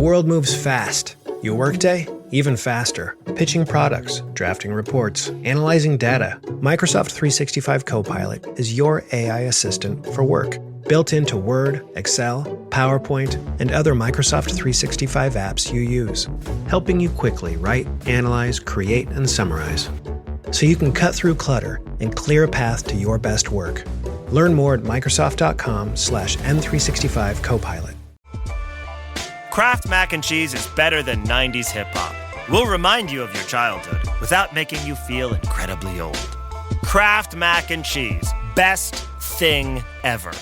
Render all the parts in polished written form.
world moves fast. Your workday, even faster. Pitching products, drafting reports, analyzing data. Microsoft 365 Copilot is your AI assistant for work. Built into Word, Excel, PowerPoint, and other Microsoft 365 apps you use. Helping you quickly write, analyze, create, and summarize. So you can cut through clutter and clear a path to your best work. Learn more at Microsoft.com/M365 Copilot. Kraft Mac and Cheese is better than 90s hip-hop. We'll remind you of your childhood without making you feel incredibly old. Kraft Mac and Cheese. Best thing ever.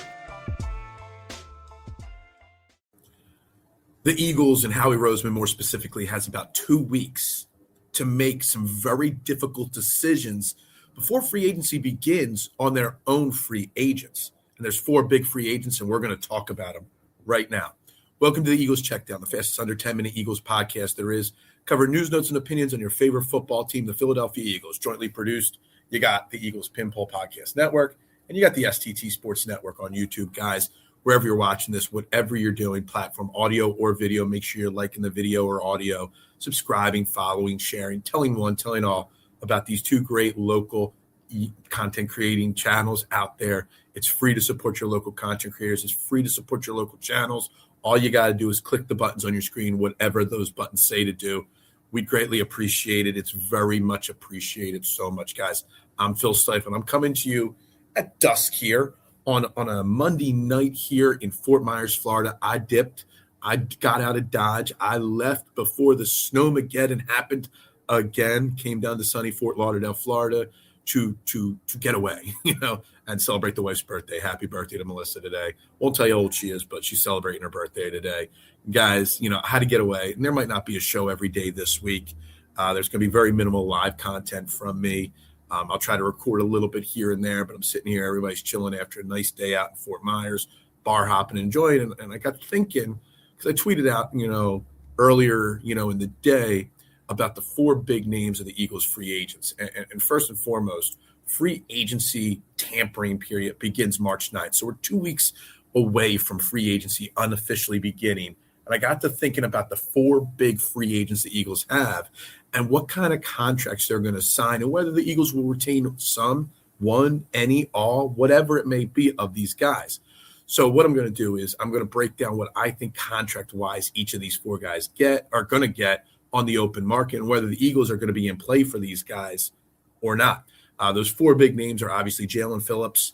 The Eagles and Howie Roseman more specifically has about 2 weeks to make some very difficult decisions before free agency begins on their own free agents. And there's 4 big free agents, and we're going to talk about them right now. Welcome to the Eagles Checkdown, the fastest under 10-minute Eagles podcast there is. Cover news, notes, and opinions on your favorite football team, the Philadelphia Eagles. Jointly produced, you got the Eagles Pinball Podcast Network, and you got the STT Sports Network on YouTube. Guys, wherever you're watching this, whatever you're doing, platform, audio or video, make sure you're liking the video or audio, subscribing, following, sharing, telling one, telling all about these 2 great local content creating channels out there. It's free to support your local content creators. It's free to support your local channels. All you got to do is click the buttons on your screen, whatever those buttons say to do. We'd greatly appreciate it. It's very much appreciated so much, guys. I'm Phil Stiefel. I'm coming to you at dusk here on a Monday night here in Fort Myers, Florida. I dipped. I got out of Dodge. I left before the snowmageddon happened again. Came down to sunny Fort Lauderdale, Florida to get away, and celebrate the wife's birthday. Happy birthday to Melissa today. Won't tell you how old she is, but she's celebrating her birthday today. Guys, I had to get away, and there might not be a show every day this week. There's going to be very minimal live content from me. I'll try to record a little bit here and there, but I'm sitting here. Everybody's chilling after a nice day out in Fort Myers, bar hopping, enjoying it. And I got thinking, because I tweeted out, earlier, in the day about the 4 big names of the Eagles free agents. And first and foremost, free agency tampering period begins March 9th. So we're 2 weeks away from free agency unofficially beginning. And I got to thinking about the 4 big free agents the Eagles have and what kind of contracts they're going to sign and whether the Eagles will retain some, one, any, all, whatever it may be of these guys. So what I'm going to do is I'm going to break down what I think contract-wise each of these 4 guys are going to get on the open market and whether the Eagles are going to be in play for these guys or not. Those 4 big names are obviously Jalen Phillips,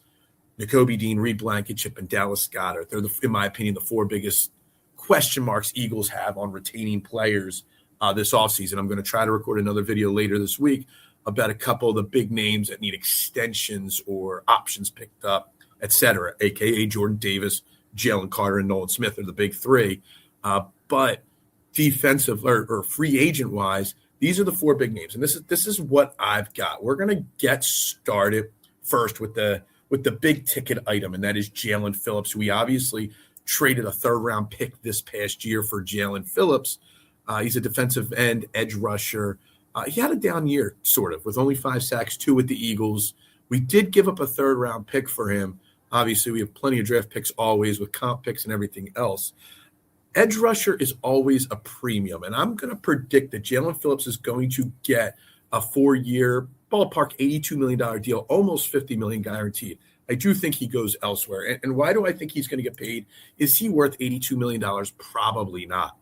Nakobe Dean, Reed Blankenship, and Dallas Goedert. They're, in my opinion, the 4 biggest question marks Eagles have on retaining players this offseason. I'm going to try to record another video later this week about a couple of the big names that need extensions or options picked up, et cetera, a.k.a. Jordan Davis, Jalen Carter, and Nolan Smith are the big 3. But defensive or free agent wise, these are the 4 big names, and this is what I've got. We're going to get started first with the big ticket item, and that is Jalen Phillips. We obviously traded a 3rd round pick this past year for Jalen Phillips. He's a defensive end, edge rusher. He had a down year, sort of, with only 5 sacks, 2 with the Eagles. We did give up a 3rd round pick for him. Obviously, we have plenty of draft picks always with comp picks and everything else. Edge rusher is always a premium, and I'm going to predict that Jalen Phillips is going to get a 4-year ballpark $82 million deal, almost $50 million guaranteed. I do think he goes elsewhere. And why do I think he's going to get paid? Is he worth $82 million? Probably not.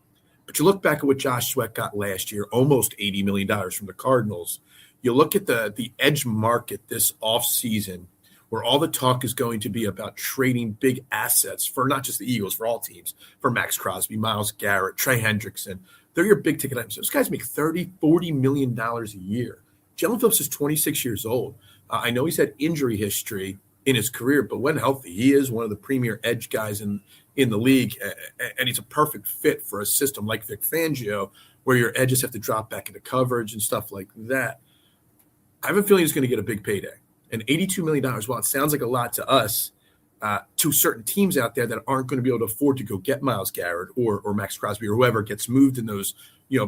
But you look back at what Josh Sweat got last year, almost $80 million from the Cardinals. You look at the edge market this offseason, where all the talk is going to be about trading big assets for not just the Eagles, for all teams, for Max Crosby, Myles Garrett, Trey Hendrickson. They're your big ticket items. Those guys make $40 million a year. Jalen Phillips is 26 years old. I know he's had injury history in his career, but when healthy, he is one of the premier edge guys in the league, and he's a perfect fit for a system like Vic Fangio, where your edges have to drop back into coverage and stuff like that. I have a feeling he's going to get a big payday. And $82 million, while it sounds like a lot to us, to certain teams out there that aren't going to be able to afford to go get Myles Garrett or Max Crosby or whoever gets moved in those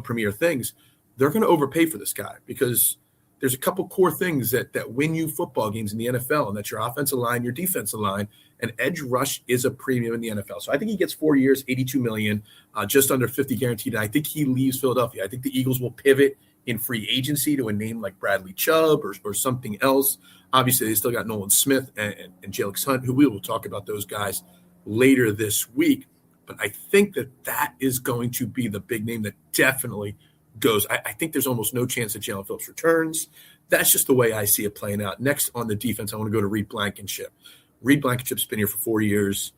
premier things, they're going to overpay for this guy because there's a couple core things that win you football games in the NFL, and that's your offensive line, your defensive line, and edge rush is a premium in the NFL. So I think he gets 4 years, $82 million, just under 50 guaranteed. And I think he leaves Philadelphia. I think the Eagles will pivot in free agency to a name like Bradley Chubb or something else. Obviously, they still got Nolan Smith and Jalix Hunt, who we will talk about those guys later this week. But I think that is going to be the big name that definitely goes. I think there's almost no chance that Jalen Phillips returns. That's just the way I see it playing out. Next on the defense, I want to go to Reed Blankenship. Reed Blankenship's been here for 4 years.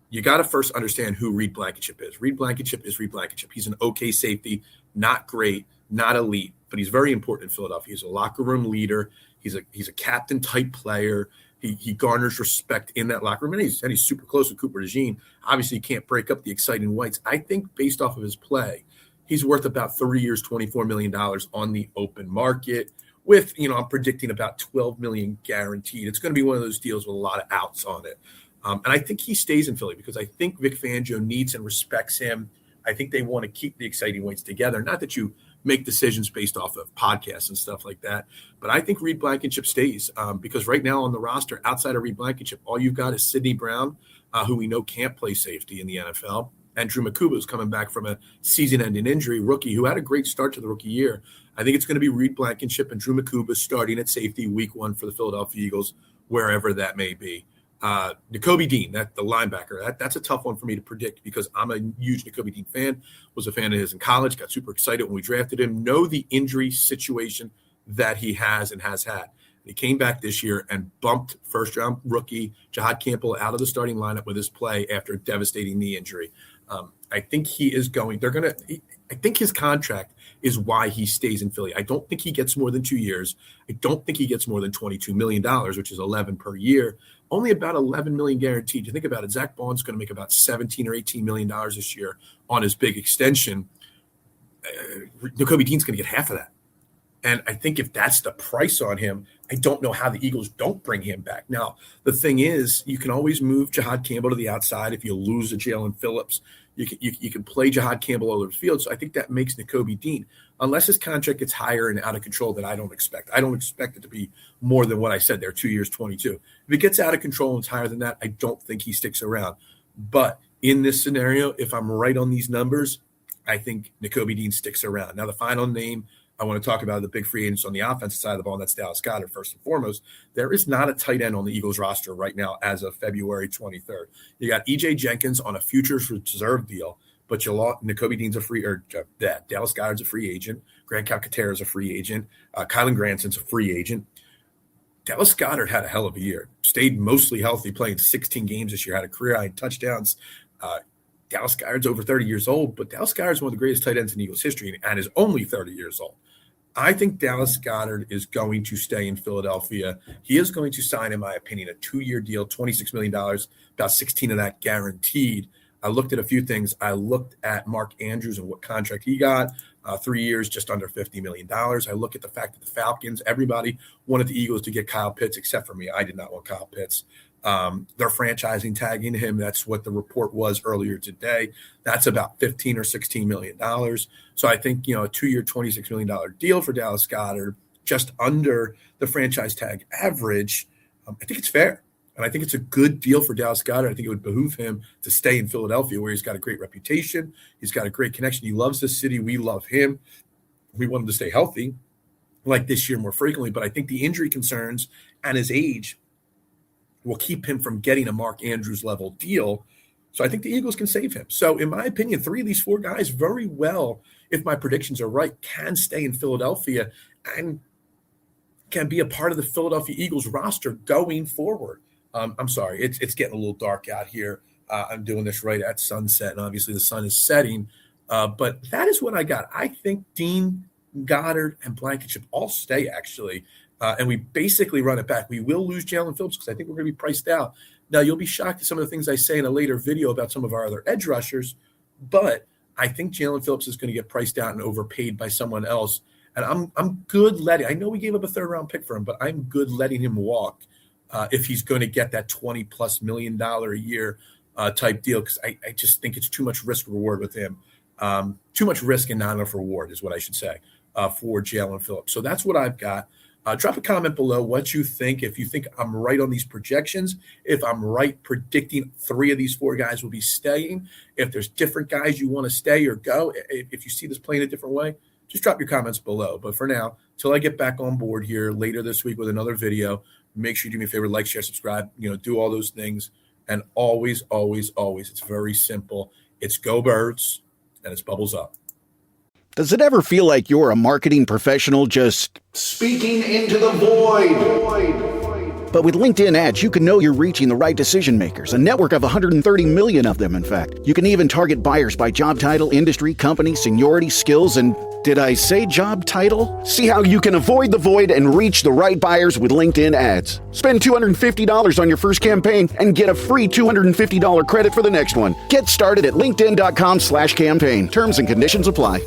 You got to first understand who Reed Blankenship is. Reed Blankenship is Reed Blankenship. He's an okay safety, not great, not elite, but he's very important in Philadelphia. He's a locker room leader. He's a captain type player. He garners respect in that locker room, and he's super close with Cooper DeJean. Obviously, he can't break up the exciting whites. I think based off of his play, he's worth about 3 years, $24 million on the open market with, I'm predicting about $12 million guaranteed. It's going to be one of those deals with a lot of outs on it. And I think he stays in Philly because I think Vic Fangio needs and respects him. I think they want to keep the exciting whites together. Not that you make decisions based off of podcasts and stuff like that, but I think Reed Blankenship stays because right now on the roster, outside of Reed Blankenship, all you've got is Sidney Brown, who we know can't play safety in the NFL. And Drew Makuba is coming back from a season-ending injury, rookie who had a great start to the rookie year. I think it's going to be Reed Blankenship and Drew Makuba starting at safety week 1 for the Philadelphia Eagles, wherever that may be. Nakobe Dean, the linebacker, that's a tough one for me to predict because I'm a huge Nakobe Dean fan, was a fan of his in college, got super excited when we drafted him, know the injury situation that he has and has had. He came back this year and bumped first-round rookie Jahad Campbell out of the starting lineup with his play after a devastating knee injury. I think he is going. I think his contract is why he stays in Philly. I don't think he gets more than 2 years. I don't think he gets more than $22 million, which is $11 per year. Only about $11 million guaranteed. You think about it, Zach Bond's going to make about $17 or $18 million this year on his big extension. Nakobe Dean's going to get half of that. And I think if that's the price on him, I don't know how the Eagles don't bring him back. Now, the thing is, you can always move Jahad Campbell to the outside if you lose a Jalen Phillips. You can play Jahad Campbell all over the field. So I think that makes Nakobe Dean, unless his contract gets higher and out of control that I don't expect. I don't expect it to be more than what I said there, 2 years, 22. If it gets out of control and it's higher than that, I don't think he sticks around. But in this scenario, if I'm right on these numbers, I think Nakobe Dean sticks around. Now, the final name I want to talk about the big free agents on the offensive side of the ball, and that's Dallas Goedert, first and foremost. There is not a tight end on the Eagles roster right now as of February 23rd. You got E.J. Jenkins on a futures reserve deal, but Nakobe Dean's a free, or Dallas Goedert's a free agent. Grant Calcaterra is a free agent. Kylan Granson's a free agent. Dallas Goedert had a hell of a year. Stayed mostly healthy, playing 16 games this year, had a career-high in touchdowns. Dallas Goedert's over 30 years old, but Dallas Goedert's one of the greatest tight ends in Eagles history and is only 30 years old. I think Dallas Goedert is going to stay in Philadelphia. He is going to sign, in my opinion, a 2-year deal, $26 million, about 16 of that guaranteed. I looked at a few things. I looked at Mark Andrews and what contract he got, 3 years, just under $50 million. I look at the fact that the Falcons, everybody wanted the Eagles to get Kyle Pitts except for me. I did not want Kyle Pitts. They're franchising tagging him. That's what the report was earlier today. That's about $15 or $16 million. So I think, a 2-year, $26 million deal for Dallas Goedert, just under the franchise tag average. I think it's fair. And I think it's a good deal for Dallas Goedert. I think it would behoove him to stay in Philadelphia, where he's got a great reputation. He's got a great connection. He loves the city. We love him. We want him to stay healthy like this year more frequently. But I think the injury concerns and his age will keep him from getting a Mark Andrews level deal. So I think the Eagles can save him. So in my opinion, 3 of these 4 guys very well, if my predictions are right, can stay in Philadelphia and can be a part of the Philadelphia Eagles roster going forward. I'm sorry, it's getting a little dark out here. I'm doing this right at sunset, and obviously the sun is setting. But that is what I got. I think Dean, Goedert, and Blankenship all stay, actually. And we basically run it back. We will lose Jalen Phillips because I think we're going to be priced out. Now, you'll be shocked at some of the things I say in a later video about some of our other edge rushers, but I think Jalen Phillips is going to get priced out and overpaid by someone else. And I'm good letting – I know we gave up a 3rd-round pick for him, but I'm good letting him walk if he's going to get that $20+ million a year type deal, because I just think it's too much risk reward with him. Too much risk and not enough reward is what I should say. for Jalen Phillips. So that's what I've got. Drop a comment below what you think. If you think I'm right on these projections, if I'm right predicting 3 of these 4 guys will be staying, if there's different guys you want to stay or go, if you see this playing a different way, just drop your comments below. But for now, till I get back on board here later this week with another video, make sure you do me a favor, like, share, subscribe, do all those things. And always, always, always, it's very simple. It's go Birds and it's bubbles up. Does it ever feel like you're a marketing professional just speaking into the void? But with LinkedIn ads, you can know you're reaching the right decision makers, a network of 130 million of them, in fact. You can even target buyers by job title, industry, company, seniority, skills, and did I say job title? See how you can avoid the void and reach the right buyers with LinkedIn ads. Spend $250 on your first campaign and get a free $250 credit for the next one. Get started at linkedin.com/campaign. Terms and conditions apply.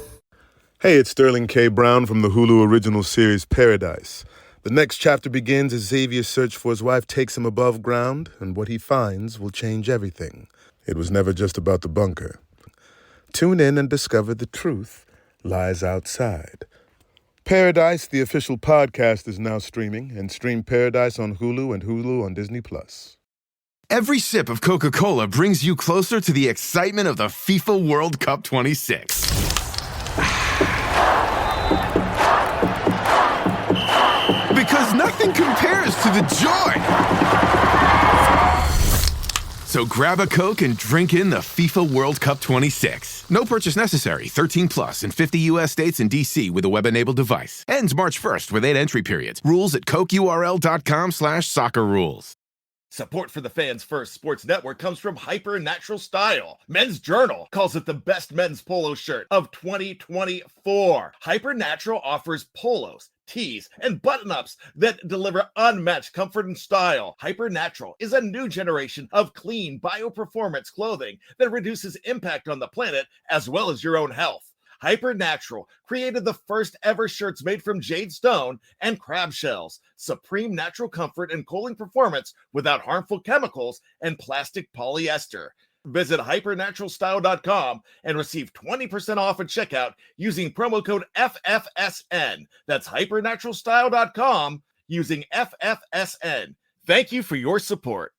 Hey, it's Sterling K. Brown from the Hulu original series Paradise. The next chapter begins as Xavier's search for his wife takes him above ground, and what he finds will change everything. It was never just about the bunker. Tune in and discover the truth lies outside. Paradise, the official podcast, is now streaming, and stream Paradise on Hulu and Hulu on Disney+. Every sip of Coca-Cola brings you closer to the excitement of the FIFA World Cup 26. Because nothing compares to the joy. So grab a Coke and drink in the FIFA World Cup 26. No purchase necessary. 13 plus in 50 U.S. states and D.C. with a web-enabled device. Ends March 1st with 8 entry periods. Rules at cokeurl.com/soccer rules. Support for the Fans First Sports Network comes from Hyper Natural Style. Men's Journal calls it the best men's polo shirt of 2024. Hyper Natural offers polos, tees, and button-ups that deliver unmatched comfort and style. Hyper Natural is a new generation of clean bio-performance clothing that reduces impact on the planet as well as your own health. Hyper Natural created the first ever shirts made from jade stone and crab shells. Supreme natural comfort and cooling performance without harmful chemicals and plastic polyester. Visit hypernaturalstyle.com and receive 20% off at checkout using promo code FFSN. That's hypernaturalstyle.com using FFSN. Thank you for your support.